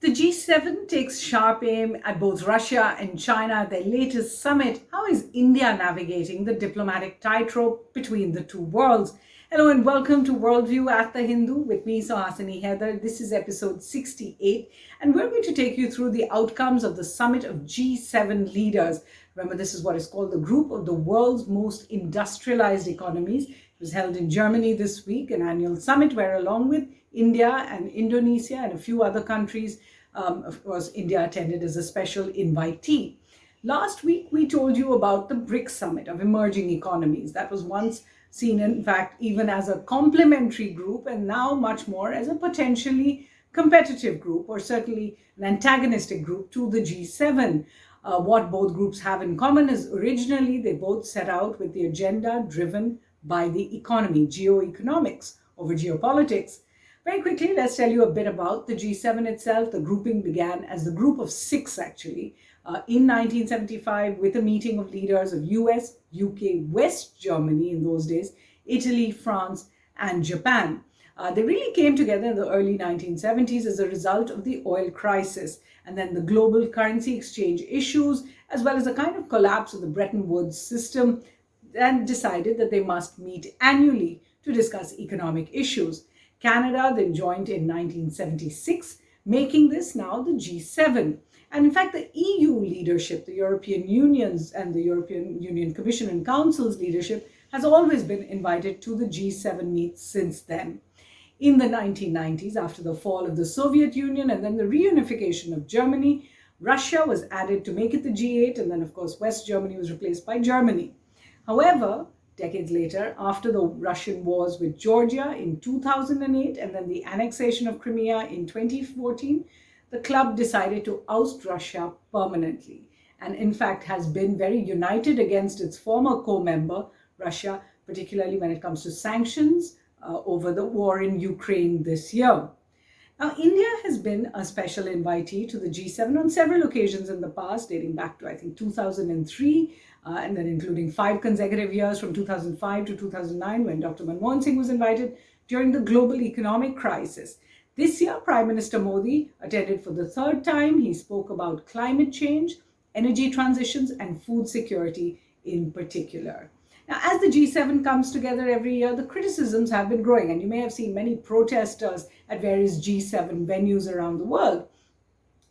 The G7 takes sharp aim at both Russia and China at their latest summit. How is India navigating the diplomatic tightrope between the two worlds? Hello and welcome to Worldview at the Hindu with me, Suhasini Haidar. This is episode 68, and we're going to take you through the outcomes of the summit of G7 leaders. Remember, this is what is called the group of the world's most industrialized economies. It was held in Germany this week, an annual summit where, along with India and Indonesia and a few other countries, of course, India attended as a special invitee. Last week, we told you about the BRICS summit of emerging economies. That was once seen, in fact, even as a complementary group, and now much more as a potentially competitive group, or certainly an antagonistic group to the G7. What both groups have in common is originally they both set out with the agenda driven by the economy, geoeconomics over geopolitics. Very quickly, let's tell you a bit about the G7 itself. The grouping began as the group of six, actually, in 1975 with a meeting of leaders of US, UK, West Germany in those days, Italy, France, and Japan. They really came together in the early 1970s as a result of the oil crisis and then the global currency exchange issues, as well as a kind of collapse of the Bretton Woods system, and decided that they must meet annually to discuss economic issues. Canada then joined in 1976, making this now the G7. And in fact, the EU leadership, the European Union's and the European Union Commission and Council's leadership has always been invited to the G7 meets since then. In the 1990s, after the fall of the Soviet Union and then the reunification of Germany, Russia was added to make it the G8, and then, of course, West Germany was replaced by Germany. However, decades later, after the Russian wars with Georgia in 2008 and then the annexation of Crimea in 2014, the club decided to oust Russia permanently, and in fact has been very united against its former co-member, Russia, particularly when it comes to sanctions over the war in Ukraine this year. Now, India has been a special invitee to the G7 on several occasions in the past, dating back to, I think, 2003, and then including 5 consecutive years from 2005 to 2009 when Dr. Manmohan Singh was invited during the global economic crisis. This year, Prime Minister Modi attended for the third time. He spoke about climate change, energy transitions, and food security in particular. Now, as the G7 comes together every year, the criticisms have been growing, and you may have seen many protesters at various G7 venues around the world.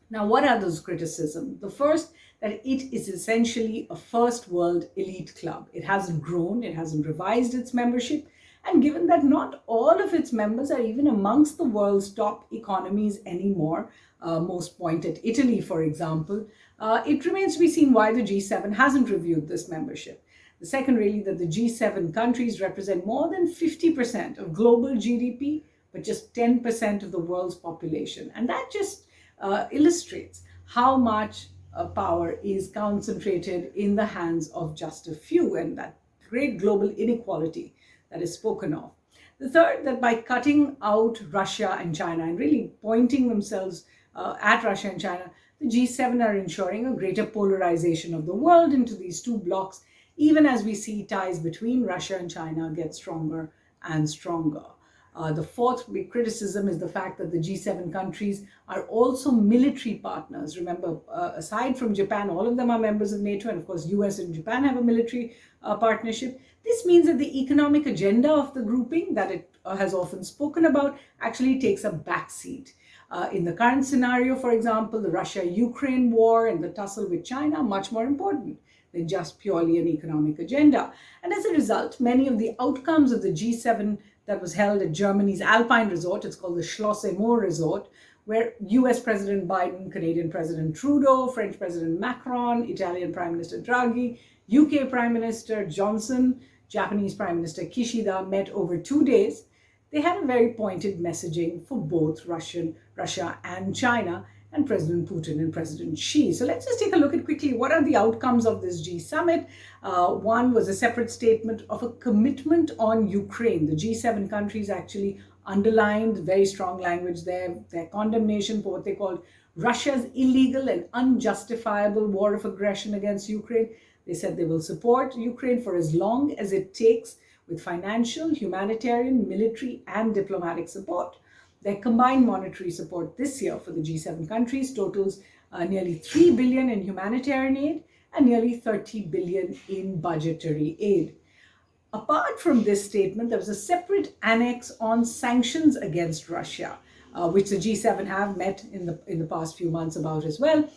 Now, what are those criticisms? The first, that it is essentially a first world elite club. It hasn't grown, it hasn't revised its membership, and given that not all of its members are even amongst the world's top economies anymore, most point at Italy, for example, it remains to be seen why the G7 hasn't reviewed this membership. The second, really, that the G7 countries represent more than 50% of global GDP, but just 10% of the world's population. And that just illustrates how much power is concentrated in the hands of just a few, and that great global inequality that is spoken of. The third, that by cutting out Russia and China and really pointing themselves at Russia and China, the G7 are ensuring a greater polarization of the world into these two blocs, even as we see ties between Russia and China get stronger and stronger. The fourth big criticism is the fact that the G7 countries are also military partners. Remember, aside from Japan, all of them are members of NATO, and of course, US and Japan have a military partnership. This means that the economic agenda of the grouping that it has often spoken about actually takes a backseat. In the current scenario, for example, the Russia-Ukraine war and the tussle with China are much more important than just purely an economic agenda. And as a result, many of the outcomes of the G7 that was held at Germany's Alpine resort, it's called the Schloss Emo Resort, where US President Biden, Canadian President Trudeau, French President Macron, Italian Prime Minister Draghi, UK Prime Minister Johnson, Japanese Prime Minister Kishida met over 2 days. They had a very pointed messaging for both Russia and China, and President Putin and President Xi. So let's just take a look at quickly what are the outcomes of this G summit. One was a separate statement of a commitment on Ukraine. The G7 countries actually underlined very strong language there, their condemnation for what they called Russia's illegal and unjustifiable war of aggression against Ukraine. They said they will support Ukraine for as long as it takes with financial, humanitarian, military, and diplomatic support. Their combined monetary support this year for the G7 countries totals nearly 3 billion in humanitarian aid and nearly 30 billion in budgetary aid. Apart from this statement, there was a separate annex on sanctions against Russia, which the G7 have met in the past few months about as well.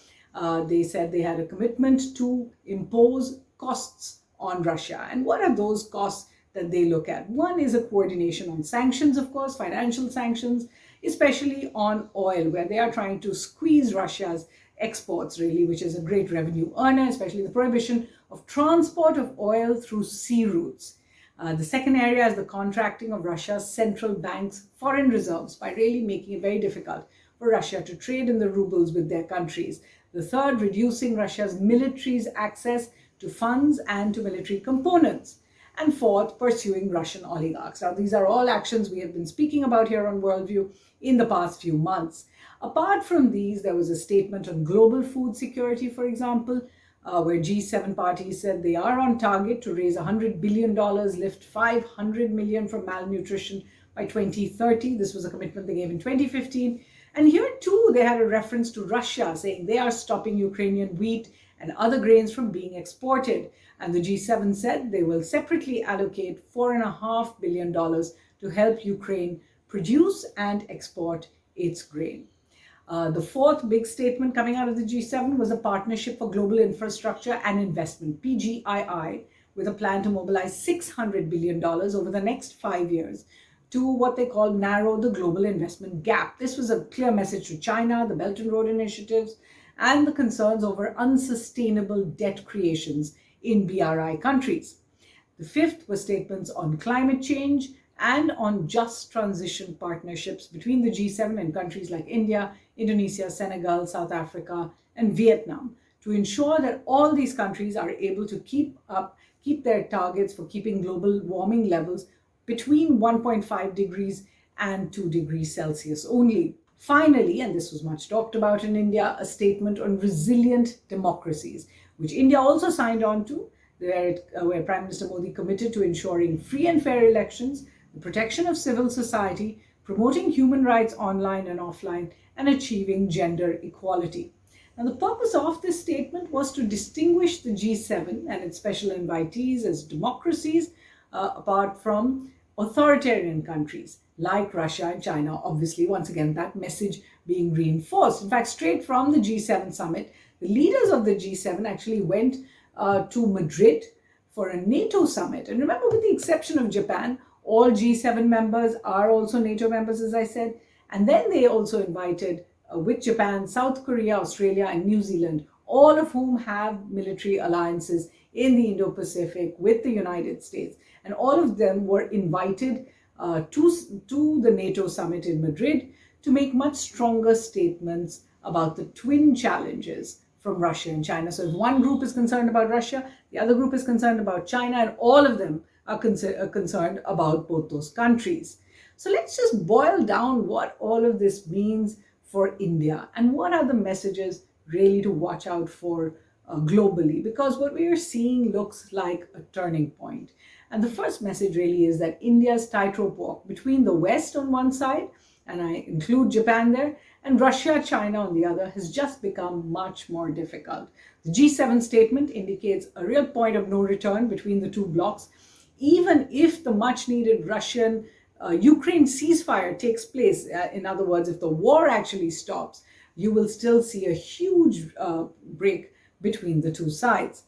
They said they had a commitment to impose costs on Russia. And what are those costs that they look at? One is a coordination on sanctions, of course, financial sanctions, especially on oil, where they are trying to squeeze Russia's exports, really, which is a great revenue earner, especially the prohibition of transport of oil through sea routes. The second area is the contracting of Russia's central bank's foreign reserves by really making it very difficult for Russia to trade in the rubles with their countries. The third, reducing Russia's military's access to funds and to military components. And fourth, pursuing Russian oligarchs. Now, these are all actions we have been speaking about here on Worldview in the past few months. Apart from these, there was a statement on global food security, for example, where G7 parties said they are on target to raise $100 billion, lift 500 million from malnutrition by 2030. This was a commitment they gave in 2015. And here too, they had a reference to Russia, saying they are stopping Ukrainian wheat and other grains from being exported. And the G7 said they will separately allocate $4.5 billion to help Ukraine produce and export its grain. The fourth big statement coming out of the G7 was a partnership for global infrastructure and investment, PGII, with a plan to mobilize $600 billion over the next 5 years to what they call narrow the global investment gap. This was a clear message to China, the Belt and Road initiatives, and the concerns over unsustainable debt creations in BRI countries. The fifth was statements on climate change and on just transition partnerships between the G7 and countries like India, Indonesia, Senegal, South Africa, and Vietnam to ensure that all these countries are able to keep their targets for keeping global warming levels between 1.5 degrees and 2 degrees Celsius only. Finally, and this was much talked about in India, a statement on resilient democracies, which India also signed on to, where Prime Minister Modi committed to ensuring free and fair elections, the protection of civil society, promoting human rights online and offline, and achieving gender equality. Now, the purpose of this statement was to distinguish the G7 and its special invitees as democracies, apart from authoritarian countries like Russia and China. Obviously, once again, that message being reinforced. In fact, straight from the G7 summit, the leaders of the G7 actually went to Madrid for a NATO summit. And remember, with the exception of Japan, all G7 members are also NATO members, as I said. And then they also invited, with Japan, South Korea, Australia, and New Zealand, all of whom have military alliances in the Indo-Pacific with the United States. And all of them were invited to the NATO summit in Madrid to make much stronger statements about the twin challenges from Russia and China. So if one group is concerned about Russia, the other group is concerned about China, and all of them are concerned about both those countries. So let's just boil down what all of this means for India and what are the messages really to watch out for globally, because what we are seeing looks like a turning point. And the first message really is that India's tightrope walk between the West on one side, and I include Japan there, and Russia, China on the other, has just become much more difficult. The G7 statement indicates a real point of no return between the two blocs. Even if the much needed Russian Ukraine ceasefire takes place, in other words, if the war actually stops, you will still see a huge break between the two sides.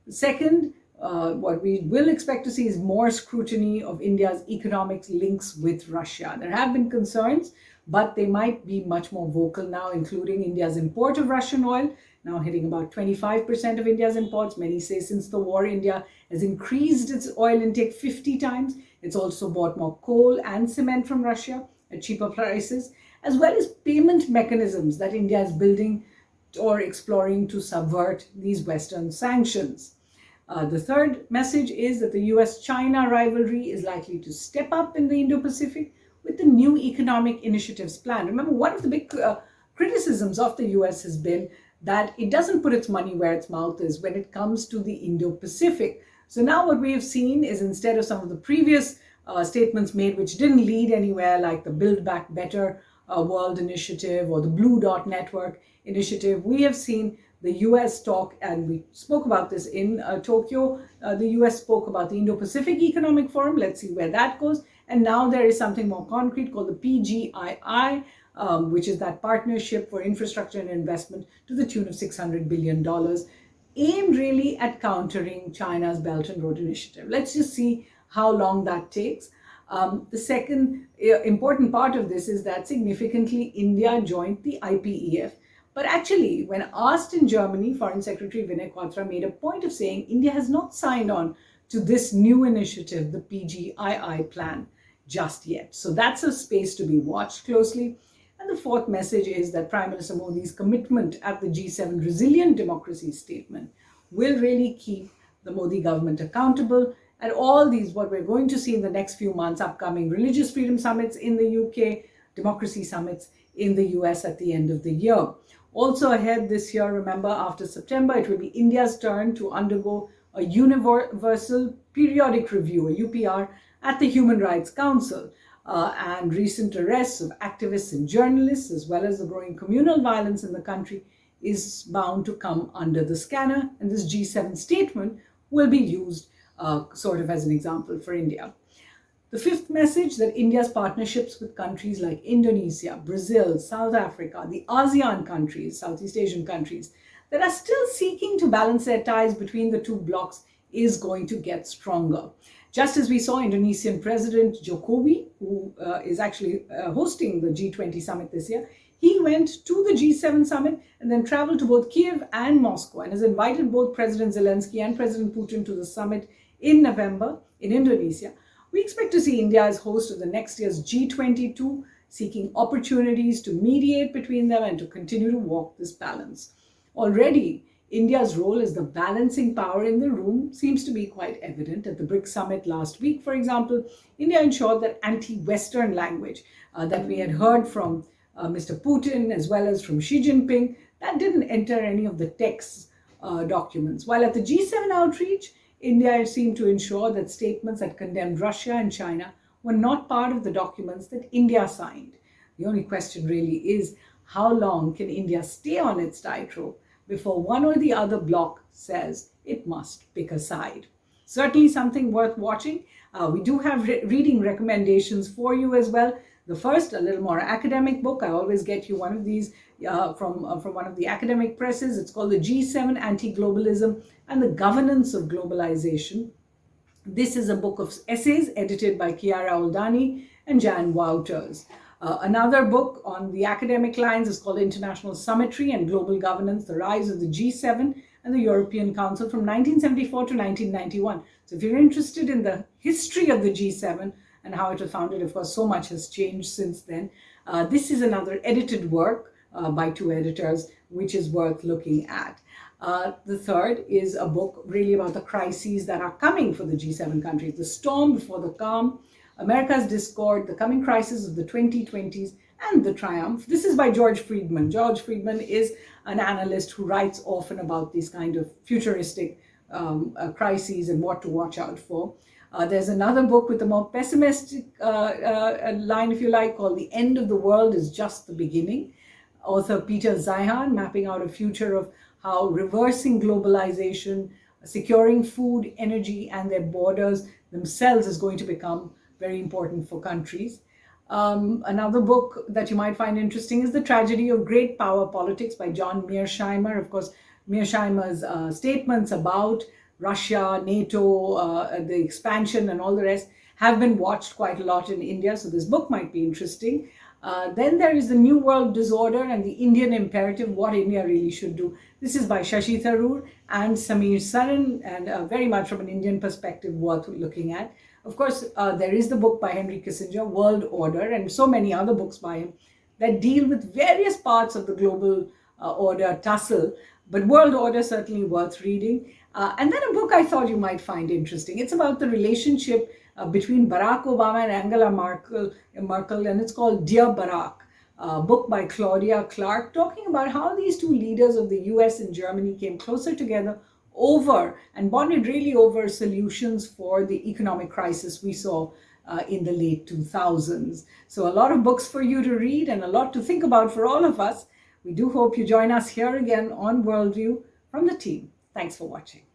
Second, what we will expect to see is more scrutiny of India's economic links with Russia. There have been concerns, but they might be much more vocal now, including India's import of Russian oil, now hitting about 25% of India's imports. Many say since the war, India has increased its oil intake 50 times. It's also bought more coal and cement from Russia at cheaper prices, as well as payment mechanisms that India is building or exploring to subvert these Western sanctions. The third message is that the US-China rivalry is likely to step up in the Indo-Pacific with the new economic initiatives plan. Remember, one of the big criticisms of the US has been that it doesn't put its money where its mouth is when it comes to the Indo-Pacific. So now what we have seen is, instead of some of the previous statements made which didn't lead anywhere, like the Build Back Better World Initiative or the Blue Dot Network Initiative. We have seen the US talk, and we spoke about this in Tokyo. The US spoke about the Indo-Pacific Economic Forum. Let's see where that goes. And now there is something more concrete called the PGII, which is that Partnership for Infrastructure and Investment to the tune of $600 billion, aimed really at countering China's Belt and Road Initiative. Let's just see how long that takes. The second important part of this is that significantly India joined the IPEF. But actually, when asked in Germany, Foreign Secretary Vinay Quatra made a point of saying India has not signed on to this new initiative, the PGII plan, just yet. So that's a space to be watched closely. And the fourth message is that Prime Minister Modi's commitment at the G7 Resilient Democracy Statement will really keep the Modi government accountable. And all these, what we're going to see in the next few months, upcoming religious freedom summits in the UK, democracy summits in the US at the end of the year. Also ahead this year, remember, after September, it will be India's turn to undergo a universal periodic review, a UPR, at the Human Rights Council. And recent arrests of activists and journalists, as well as the growing communal violence in the country, is bound to come under the scanner. And this G7 statement will be used sort of as an example for India. The fifth message, that India's partnerships with countries like Indonesia, Brazil, South Africa, the ASEAN countries, Southeast Asian countries, that are still seeking to balance their ties between the two blocs is going to get stronger. Just as we saw Indonesian President Jokowi, who is actually hosting the G20 summit this year, he went to the G7 summit and then traveled to both Kiev and Moscow and has invited both President Zelensky and President Putin to the summit in November in Indonesia. We expect to see India as host of the next year's G22, seeking opportunities to mediate between them and to continue to walk this balance. Already, India's role as the balancing power in the room seems to be quite evident. At the BRICS summit last week, for example, India ensured that anti-Western language that we had heard from Mr. Putin as well as from Xi Jinping, that didn't enter any of the text documents. While at the G7 outreach, India seemed to ensure that statements that condemned Russia and China were not part of the documents that India signed. The only question really is, how long can India stay on its tightrope before one or the other bloc says it must pick a side? Certainly something worth watching. We do have reading recommendations for you as well. The first, a little more academic book. I always get you one of these from one of the academic presses. It's called The G7 Anti-Globalism and the Governance of Globalization. This is a book of essays edited by Chiara Oldani and Jan Wouters. Another book on the academic lines is called International Summitry and Global Governance, The Rise of the G7 and the European Council from 1974 to 1991. So if you're interested in the history of the G7 and how it was founded, of course, so much has changed since then. This is another edited work by two editors, which is worth looking at. The third is a book really about the crises that are coming for the G7 countries, The Storm Before the Calm, America's Discord, the Coming Crisis of the 2020s, and the Triumph. This is by George Friedman. George Friedman is an analyst who writes often about these kind of futuristic crises and what to watch out for. There's another book with a more pessimistic line, if you like, called The End of the World is Just the Beginning. Author Peter Zeihan mapping out a future of how reversing globalization, securing food, energy, and their borders themselves is going to become very important for countries. Another book that you might find interesting is The Tragedy of Great Power Politics by John Mearsheimer. Of course, Mearsheimer's statements about Russia, NATO, the expansion and all the rest have been watched quite a lot in India. So this book might be interesting. Then there is The New World Disorder and the Indian Imperative, What India Really Should Do. This is by Shashi Tharoor and Samir Saran, and very much from an Indian perspective worth looking at. Of course, there is the book by Henry Kissinger, World Order, and so many other books by him that deal with various parts of the global order tussle, but World Order certainly worth reading. And then a book I thought you might find interesting. It's about the relationship between Barack Obama and Angela Merkel, and it's called Dear Barack, a book by Claudia Clark, talking about how these two leaders of the US and Germany came closer together over and bonded really over solutions for the economic crisis we saw in the late 2000s. So a lot of books for you to read and a lot to think about for all of us. We do hope you join us here again on Worldview from the team. Thanks for watching.